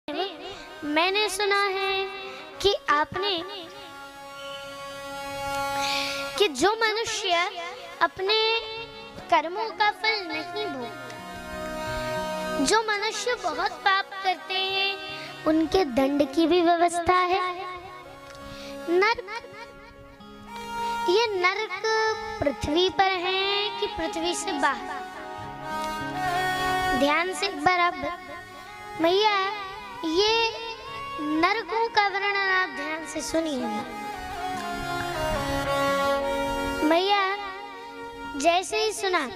मैंने सुना है कि आपने कि जो मनुष्य अपने कर्मों का फल नहीं भोगता, जो मनुष्य बहुत पाप करते हैं, उनके दंड की भी व्यवस्था है। नरक, ये नरक पृथ्वी पर है कि पृथ्वी से बाहर? ध्यान से एक बार आप भैया, ये नरकों का वर्णन आप ध्यान से सुनिएगा भैया। जैसे ही सुना,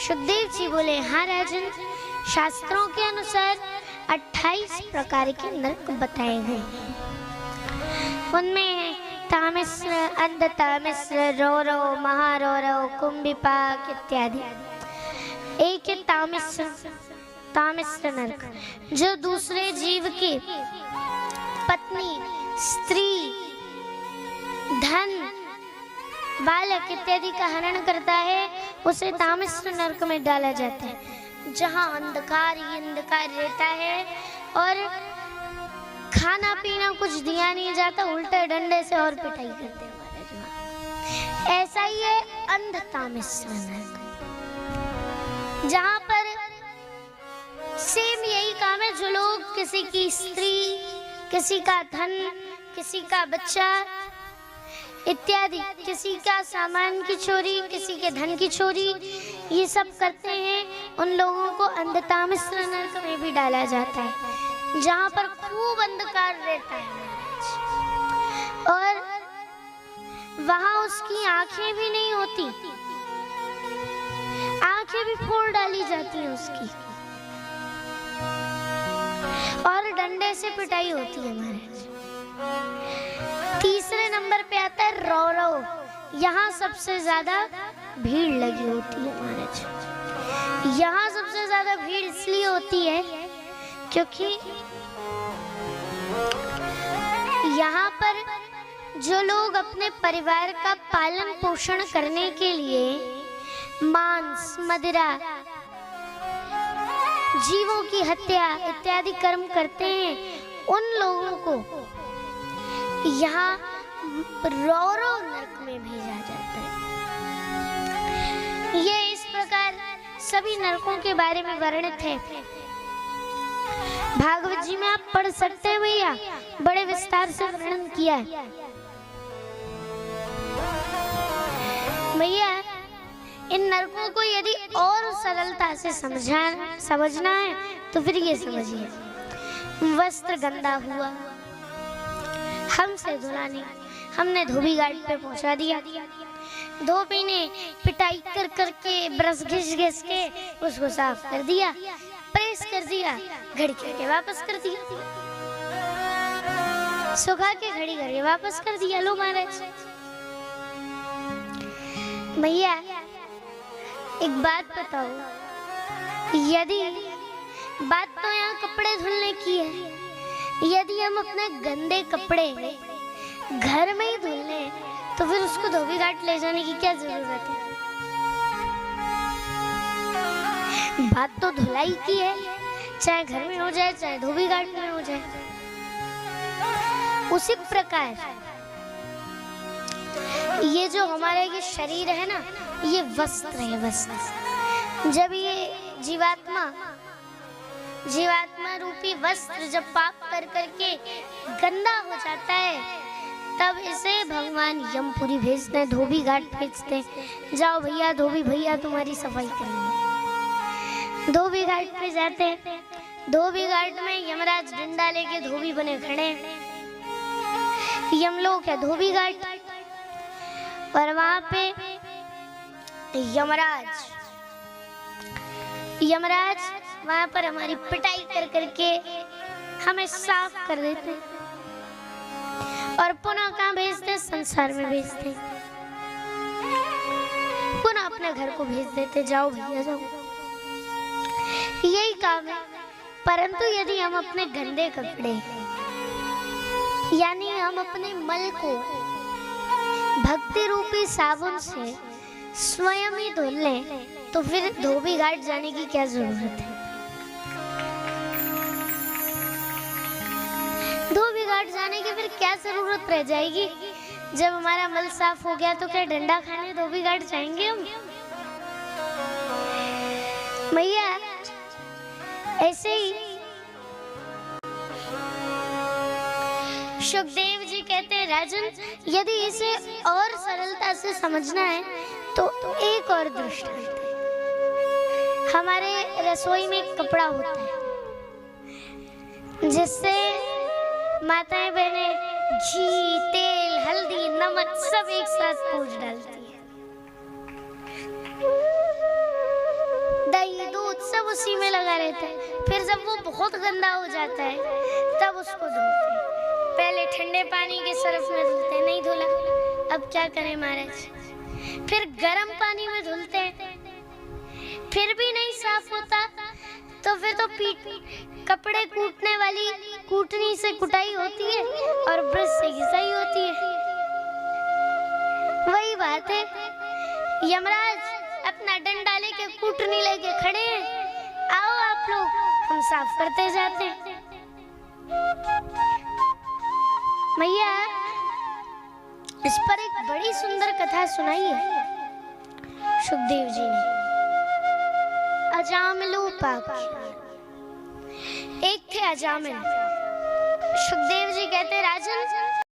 सुखदेव जी बोले, हाँ राजन, शास्त्रों के अनुसार 28 प्रकार के नरक बताए गए। उनमें तामिश्र, अंधतामिश्र, रौरव, महारौरव, कुंभिपाक इत्यादि। एक है तामिश्र नरक, जो दूसरे जीव की पत्नी, स्त्री, धन, बालक इत्यादि का हनन करता है, उसे तामिश्र नरक में डाला जाता है, जहाँ अंधकार ही अंधकार रहता है और खाना पीना कुछ दिया नहीं जाता, उल्टे डंडे से और पिटाई करते हैं। ऐसा ही है अंधतामिश्र नरक, जहाँ पर सेम यही काम है। जो लोग किसी की स्त्री, किसी का धन, किसी का बच्चा इत्यादि, किसी का सामान की चोरी, किसी के धन की चोरी, ये सब करते हैं, उन लोगों को अंधतामिश्र नरक में भी डाला जाता है, जहाँ पर खूब अंधकार रहता है और वहाँ उसकी आंखें भी नहीं होती, आंखें भी फोड़ डाली जाती हैं उसकी और डंडे से पिटाई होती है महाराज। तीसरे नंबर पे आता है रौरव। यहाँ सबसे ज्यादा भीड़ लगी होती है महाराज। यहाँ सबसे ज्यादा भीड़ इसलिए होती है क्योंकि यहाँ पर जो लोग अपने परिवार का पालन पोषण करने के लिए मांस, मदिरा, जीवों की हत्या इत्यादि कर्म करते हैं, उन लोगों को यहाँ रौरव नरक में भेजा जाता है। ये इस प्रकार सभी नरकों के बारे में वर्णित है। भागवत जी में आप पढ़ सकते हैं भैया, बड़े विस्तार से वर्णन किया है भैया। इन नरकों को यदि और सरलता से समझना है तो फिर ये समझिए। वस्त्र गंदा हुआ, हमसे धुला नहीं, हमने धोबी घाट पे पहुंचा दिया, धोबी ने पिटाई कर करके ब्रश घिस घिस के उसको साफ कर दिया, प्रेस कर दिया, घड़ी करके वापस कर दिया, सुखा के घड़ी करके वापस कर दिया। लो महाराज भैया, एक बात बताओ, यदि बात तो यहाँ कपड़े धुलने की है, यदि हम अपने गंदे कपड़े घर में ही धुल लें तो फिर उसको धोबी घाट ले जाने की क्या जरूरत है? बात तो धुलाई की है, चाहे घर में हो जाए चाहे धोबी घाट में हो जाए। उसी प्रकार ये जो हमारा ये शरीर है ना, ये वस्त्र है, वस्त्र। जब ये जीवात्मा रूपी वस्त्र जब पाप कर करके गंदा हो जाता है, तब इसे भगवान यमपुरी भेजते हैं, धोबी घाट भेजते हैं। जाओ भैया, धोबी भैया तुम्हारी सफाई करेंगे। धोबी घाट पे जाते हैं, धोबी घाट में यमराज डंडा लेके धोबी बने खड़े हैं, यमलोक है धोबी घाट, और वहां पे यमराज वहां पर हमारी पिटाई कर करके हमें साफ कर देते और पुनः कहाँ भेजते? संसार में भेजते, पुनः अपने घर को भेज देते, जाओ भैया जाओ। यही काम है। परंतु यदि हम अपने गंदे कपड़े, यानी हम अपने मल को भक्ति रूपी साबुन से स्वयं ही धुल लें, तो फिर धोबी घाट जाने की क्या जरूरत है? फिर क्या जरूरत रह जाएगी? जब हमारा मल साफ हो गया तो क्या डंडा खाने धोबी घाट जाएंगे हम? मैया ऐसे ही सुखदेव जी कहते हैं, राजन यदि इसे और सरलता से समझना है तो एक और दृष्टांत है। हमारे रसोई में एक कपड़ा होता है जिससे माताएं बहनें घी, तेल, हल्दी, नमक सब एक साथ पूज डालती है। दही, दूध सब उसी में लगा रहता है। फिर जब वो बहुत गंदा हो जाता है तब उसको धोते हैं। पहले ठंडे पानी के सरफ में धुलते हैं, नहीं धुला, अब क्या करें महाराज? फिर गर्म पानी में धुलते हैं, फिर भी नहीं साफ होता तो फिर तो कपड़े कूटने वाली कूटनी से कुटाई होती है और ब्रश से घिसाई होती है। वही बात है, यमराज अपना डंडा लेके कूटनी लेके खड़े हैं, आओ आप लोग, हम साफ करते जाते हैं। मैया इस पर एक बड़ी सुंदर कथा सुनाई है सुखदेव जी ने। अजामिल उपाख्यान। एक थे अजामिल। सुखदेव जी कहते, राजन